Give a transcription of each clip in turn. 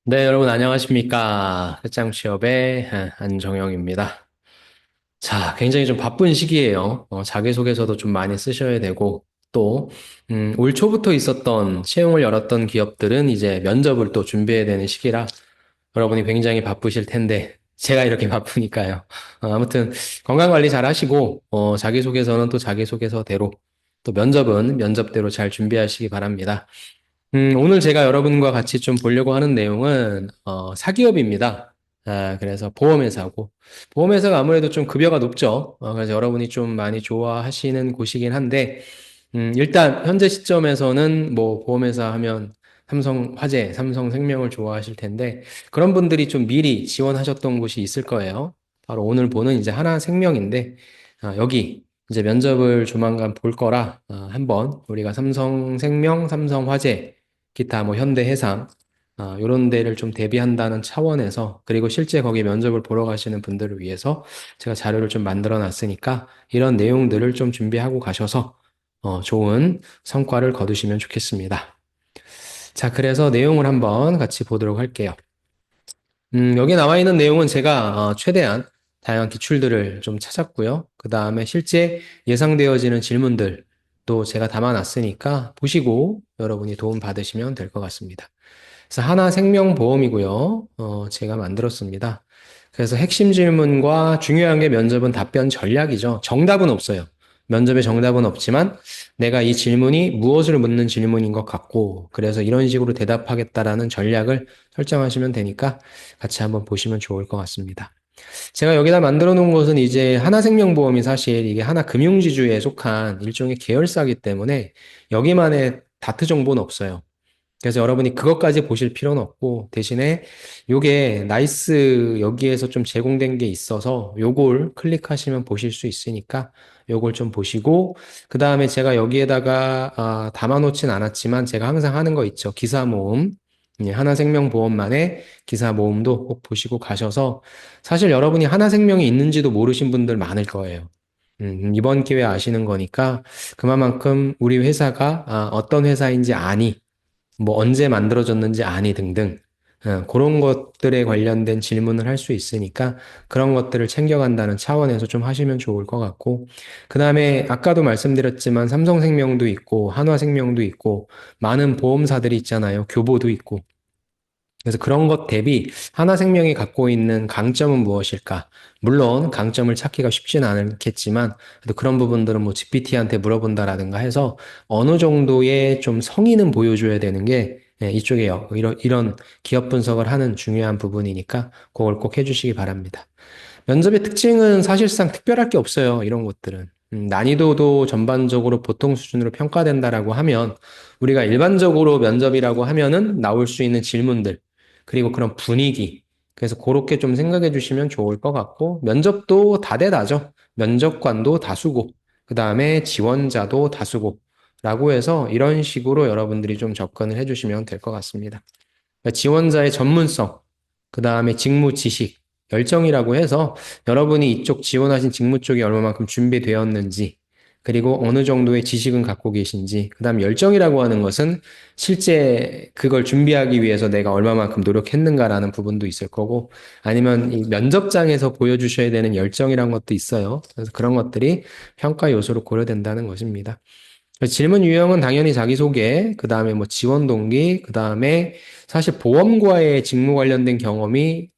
네, 여러분 안녕하십니까. 끝장 취업의 안정영입니다. 자, 굉장히 좀 바쁜 시기예요. 자기소개서도 좀 많이 쓰셔야 되고, 또, 올 초부터 있었던 채용을 열었던 기업들은 이제 면접을 또 준비해야 되는 시기라 여러분이 굉장히 바쁘실 텐데, 제가 이렇게 바쁘니까요. 아무튼 건강 관리 잘 하시고, 자기소개서는 또 자기소개서대로, 또 면접은 면접대로 잘 준비하시기 바랍니다. 오늘 제가 여러분과 같이 좀 보려고 하는 내용은, 사기업입니다. 그래서 보험회사고, 보험회사가 아무래도 좀 급여가 높죠. 그래서 여러분이 좀 많이 좋아하시는 곳이긴 한데, 일단, 현재 시점에서는 뭐, 보험회사 하면 삼성화재, 삼성생명을 좋아하실 텐데, 그런 분들이 좀 미리 지원하셨던 곳이 있을 거예요. 바로 오늘 보는 이제 하나생명인데, 여기 이제 면접을 조만간 볼 거라, 한번 우리가 삼성생명, 삼성화재, 기타 뭐 현대해상 이런 데를 좀 대비한다는 차원에서 그리고 실제 거기 면접을 보러 가시는 분들을 위해서 제가 자료를 좀 만들어 놨으니까 이런 내용들을 좀 준비하고 가셔서 좋은 성과를 거두시면 좋겠습니다. 자, 그래서 내용을 한번 같이 보도록 할게요. 여기 나와 있는 내용은 제가 최대한 다양한 기출들을 좀 찾았고요. 그 다음에 실제 예상되어지는 질문들 또 제가 담아놨으니까 보시고 여러분이 도움 받으시면 될 것 같습니다. 그래서 하나 생명보험이고요. 제가 만들었습니다. 그래서 핵심 질문과 중요한 게 면접은 답변 전략이죠. 정답은 없어요. 면접에 정답은 없지만 내가 이 질문이 무엇을 묻는 질문인 것 같고 그래서 이런 식으로 대답하겠다라는 전략을 설정하시면 되니까 같이 한번 보시면 좋을 것 같습니다. 제가 여기다 만들어 놓은 것은 이제 하나생명보험이 사실 이게 하나금융지주에 속한 일종의 계열사이기 때문에 여기만의 다트 정보는 없어요. 그래서 여러분이 그것까지 보실 필요는 없고 대신에 요게 나이스 여기에서 좀 제공된 게 있어서 요걸 클릭하시면 보실 수 있으니까 요걸 좀 보시고 그 다음에 제가 여기에다가 담아놓진 않았지만 제가 항상 하는 거 있죠. 기사 모음. 하나생명보험만의 기사 모음도 꼭 보시고 가셔서 사실 여러분이 하나생명이 있는지도 모르신 분들 많을 거예요. 이번 기회에 아시는 거니까 그만큼 우리 회사가 어떤 회사인지 아니 뭐 언제 만들어졌는지 아니 등등 그런 것들에 관련된 질문을 할 수 있으니까 그런 것들을 챙겨간다는 차원에서 좀 하시면 좋을 것 같고 그 다음에 아까도 말씀드렸지만 삼성생명도 있고 한화생명도 있고 많은 보험사들이 있잖아요. 교보도 있고 그래서 그런 것 대비 하나생명이 갖고 있는 강점은 무엇일까? 물론 강점을 찾기가 쉽지는 않겠지만 그래도 그런 부분들은 뭐 GPT한테 물어본다라든가 해서 어느 정도의 좀 성의는 보여줘야 되는 게 이쪽에요. 이런 기업 분석을 하는 중요한 부분이니까 그걸 꼭 해주시기 바랍니다. 면접의 특징은 사실상 특별할 게 없어요. 이런 것들은. 난이도도 전반적으로 보통 수준으로 평가된다라고 하면 우리가 일반적으로 면접이라고 하면은 나올 수 있는 질문들 그리고 그런 분위기 그래서 그렇게 좀 생각해 주시면 좋을 것 같고 면접도 다대다죠. 면접관도 다수고 그 다음에 지원자도 다수고라고 해서 이런 식으로 여러분들이 좀 접근을 해주시면 될 것 같습니다. 그러니까 지원자의 전문성, 그 다음에 직무 지식, 열정이라고 해서 여러분이 이쪽 지원하신 직무 쪽이 얼마만큼 준비되었는지, 그리고 어느 정도의 지식은 갖고 계신지, 그 다음 열정이라고 하는 것은 실제 그걸 준비하기 위해서 내가 얼마만큼 노력했는가라는 부분도 있을 거고, 아니면 이 면접장에서 보여주셔야 되는 열정이란 것도 있어요. 그래서 그런 것들이 평가 요소로 고려된다는 것입니다. 질문 유형은 당연히 자기소개, 그 다음에 뭐 지원 동기, 그 다음에 사실 보험과의 직무 관련된 경험이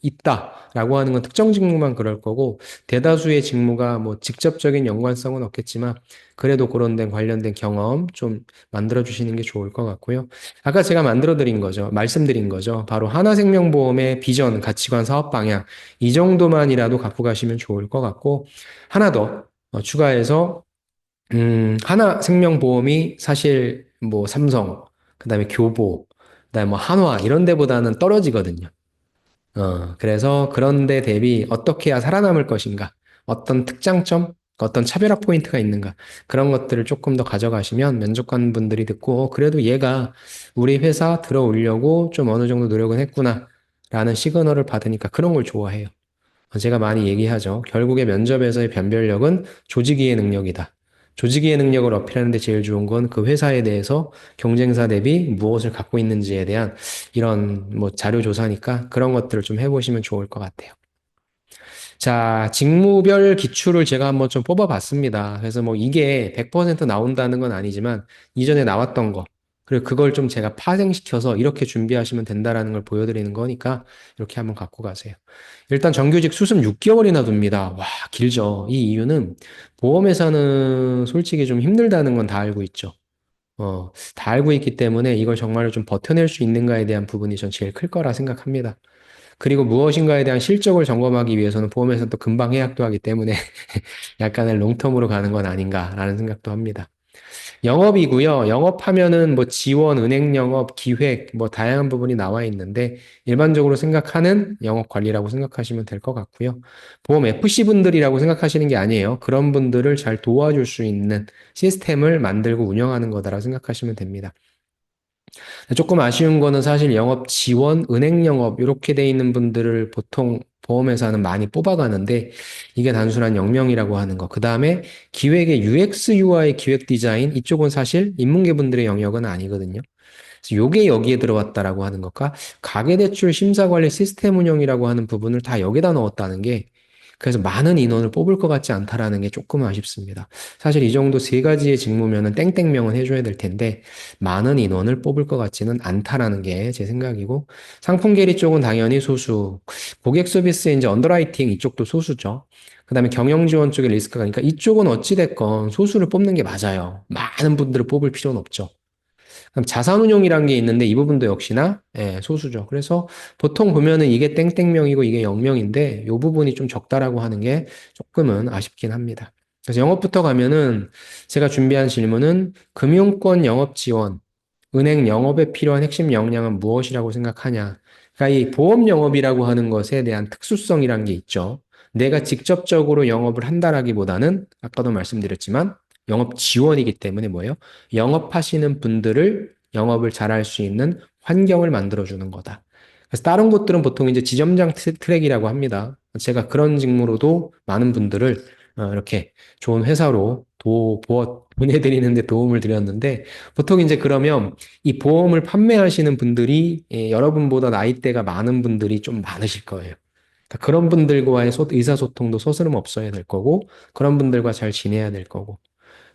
있다라고 하는 건 특정 직무만 그럴 거고, 대다수의 직무가 뭐 직접적인 연관성은 없겠지만, 그래도 그런 데 관련된 경험 좀 만들어 주시는 게 좋을 것 같고요. 아까 제가 만들어 드린 거죠. 말씀드린 거죠. 바로 하나생명보험의 비전, 가치관, 사업 방향, 이 정도만이라도 갖고 가시면 좋을 것 같고, 하나 더 추가해서 하나생명보험이 사실 뭐 삼성, 그다음에 교보, 그다음에 뭐 한화 이런 데보다는 떨어지거든요. 그래서 그런 데 대비 어떻게 해야 살아남을 것인가? 어떤 특장점, 어떤 차별화 포인트가 있는가? 그런 것들을 조금 더 가져가시면 면접관 분들이 듣고 그래도 얘가 우리 회사 들어오려고 좀 어느 정도 노력은 했구나. 라는 시그널을 받으니까 그런 걸 좋아해요. 제가 많이 얘기하죠. 결국에 면접에서의 변별력은 조직이의 능력이다. 조직의 능력을 어필하는 데 제일 좋은 건 그 회사에 대해서 경쟁사 대비 무엇을 갖고 있는지에 대한 이런 뭐 자료 조사니까 그런 것들을 좀 해보시면 좋을 것 같아요. 자, 직무별 기출을 제가 한번 좀 뽑아봤습니다. 그래서 뭐 이게 100% 나온다는 건 아니지만 이전에 나왔던 거, 그리고 그걸 좀 제가 파생시켜서 이렇게 준비하시면 된다라는 걸 보여드리는 거니까 이렇게 한번 갖고 가세요. 일단 정규직 수습 6개월이나 둡니다. 와, 길죠. 이 이유는 보험회사는 솔직히 좀 힘들다는 건 다 알고 있죠. 다 알고 있기 때문에 이걸 정말로 좀 버텨낼 수 있는가에 대한 부분이 전 제일 클 거라 생각합니다. 그리고 무엇인가에 대한 실적을 점검하기 위해서는 보험회사는 또 금방 해약도 하기 때문에 약간의 롱텀으로 가는 건 아닌가라는 생각도 합니다. 영업이고요. 영업하면은 뭐 지원, 은행 영업, 기획, 뭐 다양한 부분이 나와 있는데 일반적으로 생각하는 영업 관리라고 생각하시면 될 것 같고요. 보험 FC 분들이라고 생각하시는 게 아니에요. 그런 분들을 잘 도와줄 수 있는 시스템을 만들고 운영하는 거다라고 생각하시면 됩니다. 조금 아쉬운 거는 사실 영업 지원, 은행 영업 이렇게 돼 있는 분들을 보통 보험회사는 많이 뽑아가는데 이게 단순한 영명이라고 하는 거. 그 다음에 기획의 UX, UI, 기획 디자인 이쪽은 사실 인문계 분들의 영역은 아니거든요. 그래서 요게 여기에 들어왔다라고 하는 것과 가계대출 심사관리 시스템 운영이라고 하는 부분을 다 여기다 넣었다는 게 그래서 많은 인원을 뽑을 것 같지 않다라는 게 조금 아쉽습니다. 사실 이 정도 세 가지의 직무면은 땡땡명은 해줘야 될 텐데 많은 인원을 뽑을 것 같지는 않다라는 게 제 생각이고 상품 계리 쪽은 당연히 소수, 고객 서비스 이제 언더라이팅 이쪽도 소수죠. 그다음에 경영 지원 쪽에 리스크가 그러니까 이쪽은 어찌 됐건 소수를 뽑는 게 맞아요. 많은 분들을 뽑을 필요는 없죠. 그럼 자산운용이란 게 있는데 이 부분도 역시나 예, 소수죠. 그래서 보통 보면은 이게 땡땡명이고 이게 0명인데 이 부분이 좀 적다라고 하는 게 조금은 아쉽긴 합니다. 그래서 영업부터 가면은 제가 준비한 질문은 금융권 영업 지원, 은행 영업에 필요한 핵심 역량은 무엇이라고 생각하냐? 그러니까 이 보험 영업이라고 하는 것에 대한 특수성이란 게 있죠. 내가 직접적으로 영업을 한다라기보다는 아까도 말씀드렸지만 영업 지원이기 때문에 뭐예요? 영업하시는 분들을 영업을 잘할 수 있는 환경을 만들어주는 거다. 그래서 다른 곳들은 보통 이제 지점장 트랙이라고 합니다. 제가 그런 직무로도 많은 분들을 이렇게 좋은 회사로 보내드리는데 도움을 드렸는데 보통 이제 그러면 이 보험을 판매하시는 분들이 여러분보다 나이대가 많은 분들이 좀 많으실 거예요. 그러니까 그런 분들과의 의사소통도 서스름 없어야 될 거고 그런 분들과 잘 지내야 될 거고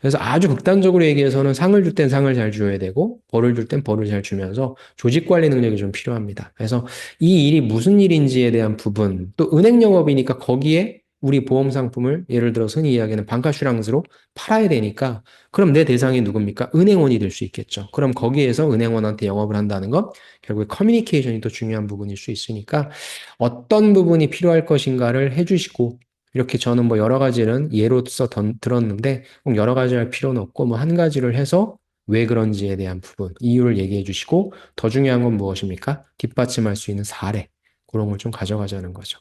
그래서 아주 극단적으로 얘기해서는 상을 줄 땐 상을 잘 줘야 되고, 벌을 줄 땐 벌을 잘 주면서 조직 관리 능력이 좀 필요합니다. 그래서 이 일이 무슨 일인지에 대한 부분, 또 은행 영업이니까 거기에 우리 보험 상품을 예를 들어 흔히 이야기하는 방카슈랑스로 팔아야 되니까, 그럼 내 대상이 누굽니까? 은행원이 될 수 있겠죠. 그럼 거기에서 은행원한테 영업을 한다는 건 결국에 커뮤니케이션이 또 중요한 부분일 수 있으니까 어떤 부분이 필요할 것인가를 해주시고, 이렇게 저는 뭐 여러 가지는 예로서 들었는데 꼭 여러 가지 할 필요는 없고 뭐 한 가지를 해서 왜 그런지에 대한 부분, 이유를 얘기해 주시고 더 중요한 건 무엇입니까? 뒷받침할 수 있는 사례. 그런 걸 좀 가져가자는 거죠.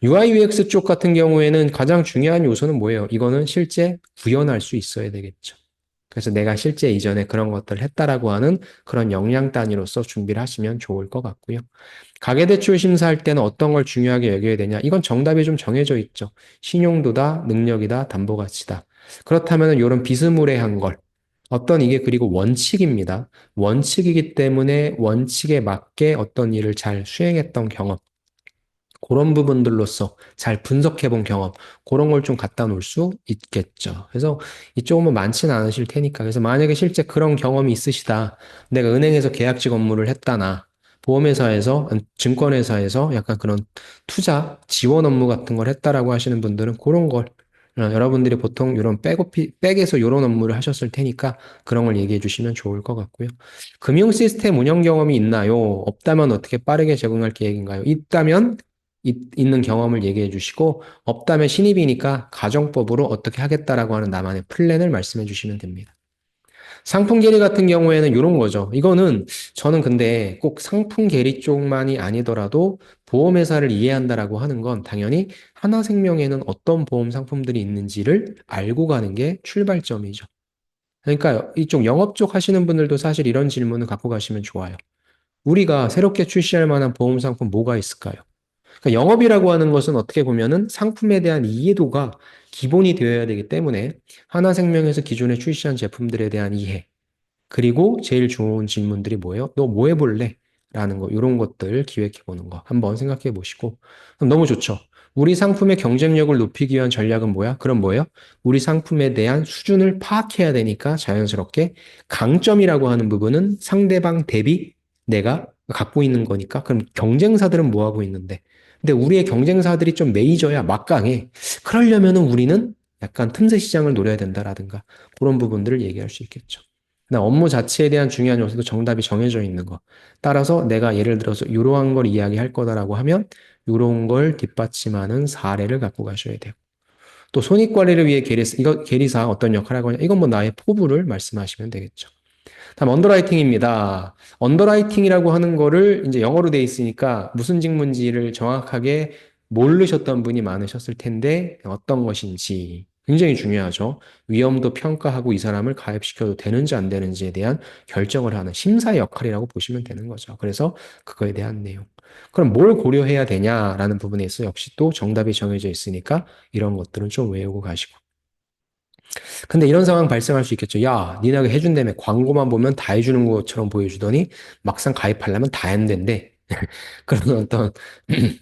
UI, UX 쪽 같은 경우에는 가장 중요한 요소는 뭐예요? 이거는 실제 구현할 수 있어야 되겠죠. 그래서 내가 실제 이전에 그런 것들을 했다라고 하는 그런 역량 단위로서 준비를 하시면 좋을 것 같고요. 가계대출 심사할 때는 어떤 걸 중요하게 여겨야 되냐? 이건 정답이 좀 정해져 있죠. 신용도다, 능력이다, 담보가치다. 그렇다면 이런 비스무리한 걸 어떤 이게 그리고 원칙입니다. 원칙이기 때문에 원칙에 맞게 어떤 일을 잘 수행했던 경험. 그런 부분들로서 잘 분석해 본 경험, 그런 걸 좀 갖다 놓을 수 있겠죠. 그래서 이쪽은 뭐 많지는 않으실 테니까. 그래서 만약에 실제 그런 경험이 있으시다. 내가 은행에서 계약직 업무를 했다나, 보험회사에서, 증권회사에서 약간 그런 투자, 지원 업무 같은 걸 했다라고 하시는 분들은 그런 걸, 여러분들이 보통 이런 백에서 이런 업무를 하셨을 테니까 그런 걸 얘기해 주시면 좋을 것 같고요. 금융 시스템 운영 경험이 있나요? 없다면 어떻게 빠르게 적응할 계획인가요? 있다면 있는 경험을 얘기해 주시고 없다면 신입이니까 가정법으로 어떻게 하겠다라고 하는 나만의 플랜을 말씀해 주시면 됩니다. 상품 계리 같은 경우에는 이런 거죠. 이거는 저는 근데 꼭 상품 계리 쪽만이 아니더라도 보험회사를 이해한다라고 하는 건 당연히 하나생명에는 어떤 보험 상품들이 있는지를 알고 가는 게 출발점이죠. 그러니까 이쪽 영업 쪽 하시는 분들도 사실 이런 질문을 갖고 가시면 좋아요. 우리가 새롭게 출시할 만한 보험 상품 뭐가 있을까요? 그러니까 영업이라고 하는 것은 어떻게 보면은 상품에 대한 이해도가 기본이 되어야 되기 때문에 하나생명에서 기존에 출시한 제품들에 대한 이해, 그리고 제일 좋은 질문들이 뭐예요? 너 뭐 해볼래? 라는 거, 이런 것들 기획해 보는 거 한번 생각해 보시고. 그럼 너무 좋죠. 우리 상품의 경쟁력을 높이기 위한 전략은 뭐야? 그럼 뭐예요? 우리 상품에 대한 수준을 파악해야 되니까 자연스럽게 강점이라고 하는 부분은 상대방 대비 내가 갖고 있는 거니까. 그럼 경쟁사들은 뭐 하고 있는데? 근데 우리의 경쟁사들이 좀 메이저야, 막강해. 그러려면은 우리는 약간 틈새 시장을 노려야 된다라든가 그런 부분들을 얘기할 수 있겠죠. 나 업무 자체에 대한 중요한 요소도 정답이 정해져 있는 거. 따라서 내가 예를 들어서 이러한 걸 이야기할 거다라고 하면 이런 걸 뒷받침하는 사례를 갖고 가셔야 돼요. 또 손익 관리를 위해 계리사 어떤 역할을 하거냐. 이건 뭐 나의 포부를 말씀하시면 되겠죠. 다음 언더라이팅입니다. 언더라이팅이라고 하는 거를 이제 영어로 돼 있으니까 무슨 직무인지를 정확하게 모르셨던 분이 많으셨을 텐데 어떤 것인지 굉장히 중요하죠. 위험도 평가하고 이 사람을 가입시켜도 되는지 안 되는지에 대한 결정을 하는 심사의 역할이라고 보시면 되는 거죠. 그래서 그거에 대한 내용. 그럼 뭘 고려해야 되냐라는 부분에 있어 역시 또 정답이 정해져 있으니까 이런 것들은 좀 외우고 가시고. 근데 이런 상황 발생할 수 있겠죠. 야, 니네가 해준다며 광고만 보면 다 해주는 것처럼 보여주더니 막상 가입하려면 다 했는데 그런 어떤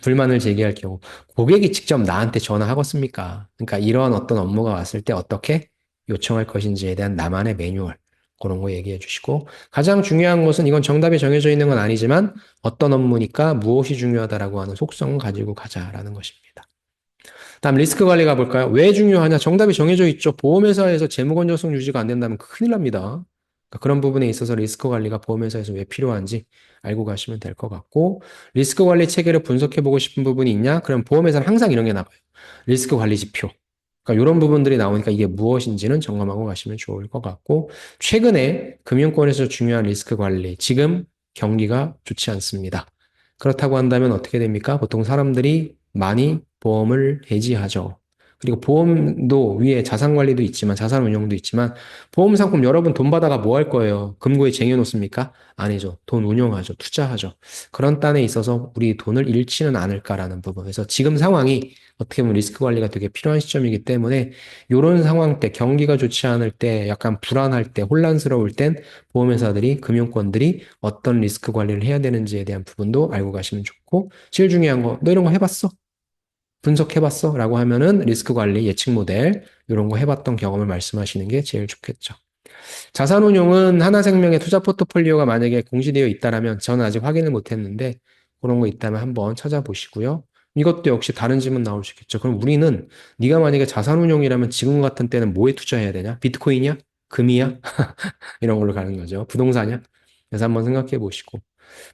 불만을 제기할 경우 고객이 직접 나한테 전화하겠습니까? 그러니까 이러한 어떤 업무가 왔을 때 어떻게 요청할 것인지에 대한 나만의 매뉴얼 그런 거 얘기해 주시고 가장 중요한 것은 이건 정답이 정해져 있는 건 아니지만 어떤 업무니까 무엇이 중요하다라고 하는 속성을 가지고 가자라는 것입니다. 다음 리스크 관리 가볼까요? 왜 중요하냐? 정답이 정해져 있죠. 보험회사에서 재무 건전성 유지가 안 된다면 큰일 납니다. 그러니까 그런 부분에 있어서 리스크 관리가 보험회사에서 왜 필요한지 알고 가시면 될 것 같고 리스크 관리 체계를 분석해 보고 싶은 부분이 있냐? 그럼 보험회사는 항상 이런 게 나와요. 리스크 관리 지표. 그러니까 이런 부분들이 나오니까 이게 무엇인지는 점검하고 가시면 좋을 것 같고 최근에 금융권에서 중요한 리스크 관리 지금 경기가 좋지 않습니다. 그렇다고 한다면 어떻게 됩니까? 보통 사람들이 많이 보험을 해지하죠. 그리고 보험도 위에 자산 관리도 있지만 자산 운용도 있지만 보험 상품 여러분 돈 받아가 뭐 할 거예요? 금고에 쟁여놓습니까? 아니죠. 돈 운용하죠. 투자하죠. 그런 딴에 있어서 우리 돈을 잃지는 않을까라는 부분. 그래서 지금 상황이 어떻게 보면 리스크 관리가 되게 필요한 시점이기 때문에 이런 상황 때 경기가 좋지 않을 때 약간 불안할 때 혼란스러울 땐 보험회사들이 금융권들이 어떤 리스크 관리를 해야 되는지에 대한 부분도 알고 가시면 좋고 제일 중요한 거 너 이런 거 해봤어? 분석해봤어? 라고 하면은 리스크 관리 예측 모델 이런 거 해봤던 경험을 말씀하시는 게 제일 좋겠죠. 자산운용은 하나생명의 투자 포트폴리오가 만약에 공시되어 있다라면 저는 아직 확인을 못했는데 그런 거 있다면 한번 찾아보시고요. 이것도 역시 다른 질문 나올 수 있겠죠. 그럼 우리는 네가 만약에 자산운용이라면 지금 같은 때는 뭐에 투자해야 되냐? 비트코인이야? 금이야? 이런 걸로 가는 거죠. 부동산이야? 그래서 한번 생각해 보시고.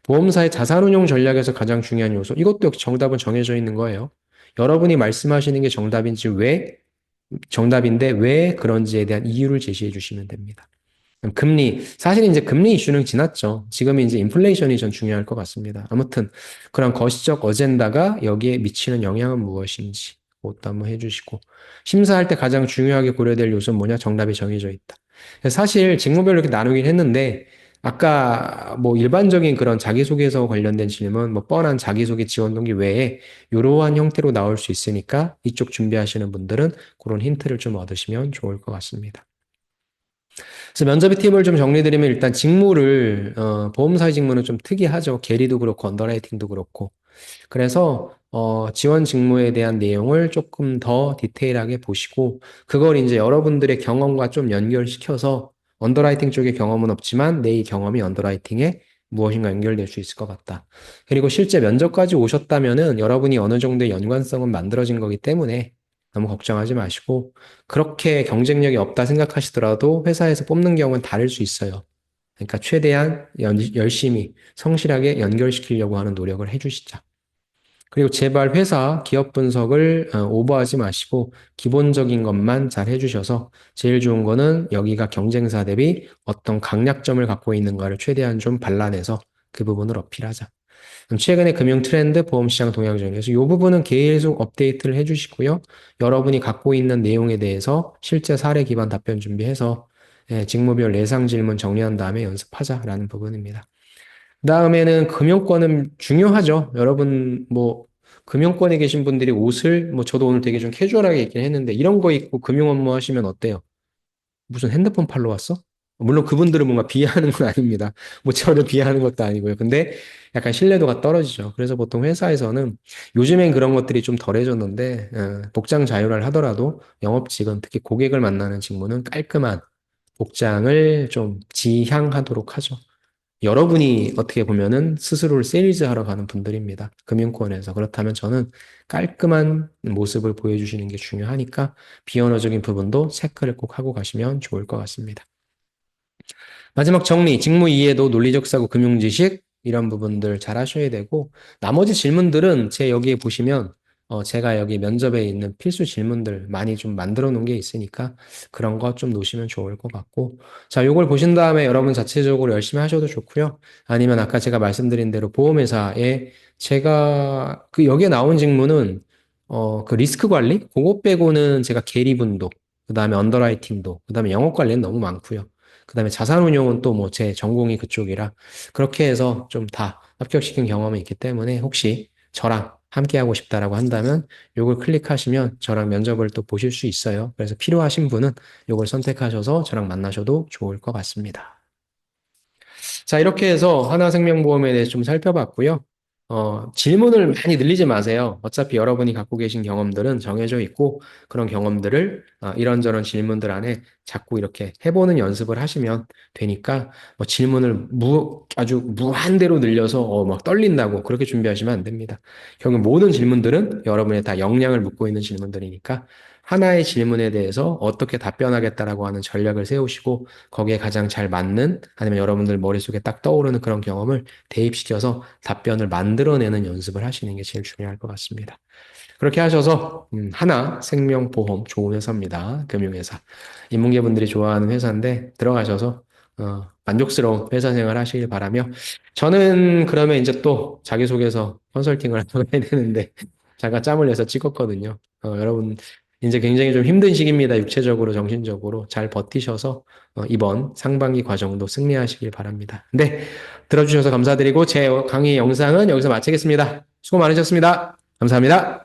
보험사의 자산운용 전략에서 가장 중요한 요소. 이것도 역시 정답은 정해져 있는 거예요. 여러분이 말씀하시는 게 정답인지 정답인데 왜 그런지에 대한 이유를 제시해 주시면 됩니다. 금리, 사실 이제 금리 이슈는 지났죠. 지금 이제 인플레이션이 전 중요할 것 같습니다. 아무튼 그런 거시적 어젠다가 여기에 미치는 영향은 무엇인지 그것도 한번 해주시고 심사할 때 가장 중요하게 고려될 요소는 뭐냐? 정답이 정해져 있다. 사실 직무별로 이렇게 나누긴 했는데 아까 뭐 일반적인 그런 자기소개서 관련된 질문, 뭐 뻔한 자기소개 지원 동기 외에 이러한 형태로 나올 수 있으니까 이쪽 준비하시는 분들은 그런 힌트를 좀 얻으시면 좋을 것 같습니다. 그래서 면접의 팁을 좀 정리드리면 일단 직무를 보험사의 직무는 좀 특이하죠. 계리도 그렇고 언더라이팅도 그렇고. 그래서 지원 직무에 대한 내용을 조금 더 디테일하게 보시고 그걸 이제 여러분들의 경험과 좀 연결시켜서 언더라이팅 쪽에 경험은 없지만 내 이 경험이 언더라이팅에 무엇인가 연결될 수 있을 것 같다. 그리고 실제 면접까지 오셨다면은 여러분이 어느 정도의 연관성은 만들어진 거기 때문에 너무 걱정하지 마시고 그렇게 경쟁력이 없다 생각하시더라도 회사에서 뽑는 경우는 다를 수 있어요. 그러니까 최대한 열심히 성실하게 연결시키려고 하는 노력을 해주시자. 그리고 제발 회사 기업 분석을 오버하지 마시고 기본적인 것만 잘 해주셔서 제일 좋은 거는 여기가 경쟁사 대비 어떤 강약점을 갖고 있는가를 최대한 좀 발라내서 그 부분을 어필하자. 최근에 금융 트렌드, 보험시장 동향 중에서 이 부분은 계속 업데이트를 해주시고요. 여러분이 갖고 있는 내용에 대해서 실제 사례 기반 답변 준비해서 직무별 예상 질문 정리한 다음에 연습하자라는 부분입니다. 그다음에는 금융권은 중요하죠. 여러분 뭐 금융권에 계신 분들이 옷을, 뭐 저도 오늘 되게 좀 캐주얼하게 입긴 했는데, 이런 거 입고 금융 업무 하시면 어때요? 무슨 핸드폰 팔러 왔어? 물론 그분들은 뭔가 비하하는 건 아닙니다. 뭐 저를 비하하는 것도 아니고요. 근데 약간 신뢰도가 떨어지죠. 그래서 보통 회사에서는 요즘엔 그런 것들이 좀 덜해졌는데, 복장 자율화를 하더라도 영업직은 특히 고객을 만나는 직무는 깔끔한 복장을 좀 지향하도록 하죠. 여러분이 어떻게 보면은 스스로를 세일즈하러 가는 분들입니다. 금융권에서. 그렇다면 저는 깔끔한 모습을 보여주시는 게 중요하니까 비언어적인 부분도 체크를 꼭 하고 가시면 좋을 것 같습니다. 마지막 정리, 직무 이해도, 논리적 사고, 금융 지식 이런 부분들 잘 하셔야 되고 나머지 질문들은 제 여기에 보시면 제가 여기 면접에 있는 필수 질문들 많이 좀 만들어 놓은 게 있으니까 그런 거 좀 놓으시면 좋을 것 같고 자, 요걸 보신 다음에 여러분 자체적으로 열심히 하셔도 좋고요. 아니면 아까 제가 말씀드린 대로 보험회사에 제가 그 여기에 나온 직무는 그 리스크 관리 그것 빼고는 제가 계리분도 그다음에 언더라이팅도 그다음에 영업 관리는 너무 많고요. 그다음에 자산운용은 또 뭐 제 전공이 그쪽이라 그렇게 해서 좀 다 합격시킨 경험이 있기 때문에 혹시 저랑 함께 하고 싶다라고 한다면 요걸 클릭하시면 저랑 면접을 또 보실 수 있어요. 그래서 필요하신 분은 요걸 선택하셔서 저랑 만나셔도 좋을 것 같습니다. 자, 이렇게 해서 하나생명보험에 대해서 좀 살펴봤고요. 질문을 많이 늘리지 마세요. 어차피 여러분이 갖고 계신 경험들은 정해져 있고, 그런 경험들을 이런저런 질문들 안에 자꾸 이렇게 해보는 연습을 하시면 되니까, 뭐 질문을 아주 무한대로 늘려서 막 떨린다고 그렇게 준비하시면 안 됩니다. 결국 모든 질문들은 여러분의 다 역량을 묻고 있는 질문들이니까, 하나의 질문에 대해서 어떻게 답변하겠다라고 하는 전략을 세우시고, 거기에 가장 잘 맞는 아니면 여러분들 머릿속에 딱 떠오르는 그런 경험을 대입시켜서 답변을 만들어내는 연습을 하시는 게 제일 중요할 것 같습니다. 그렇게 하셔서 하나 생명보험 좋은 회사입니다. 금융회사. 인문계분들이 좋아하는 회사인데 들어가셔서 만족스러운 회사 생활 하시길 바라며 저는 그러면 이제 또 자기소개서 컨설팅을 하고 해야 되는데 잠깐 짬을 내서 찍었거든요. 여러분 이제 굉장히 좀 힘든 시기입니다. 육체적으로, 정신적으로 잘 버티셔서 이번 상반기 과정도 승리하시길 바랍니다. 네, 들어주셔서 감사드리고 제 강의 영상은 여기서 마치겠습니다. 수고 많으셨습니다. 감사합니다.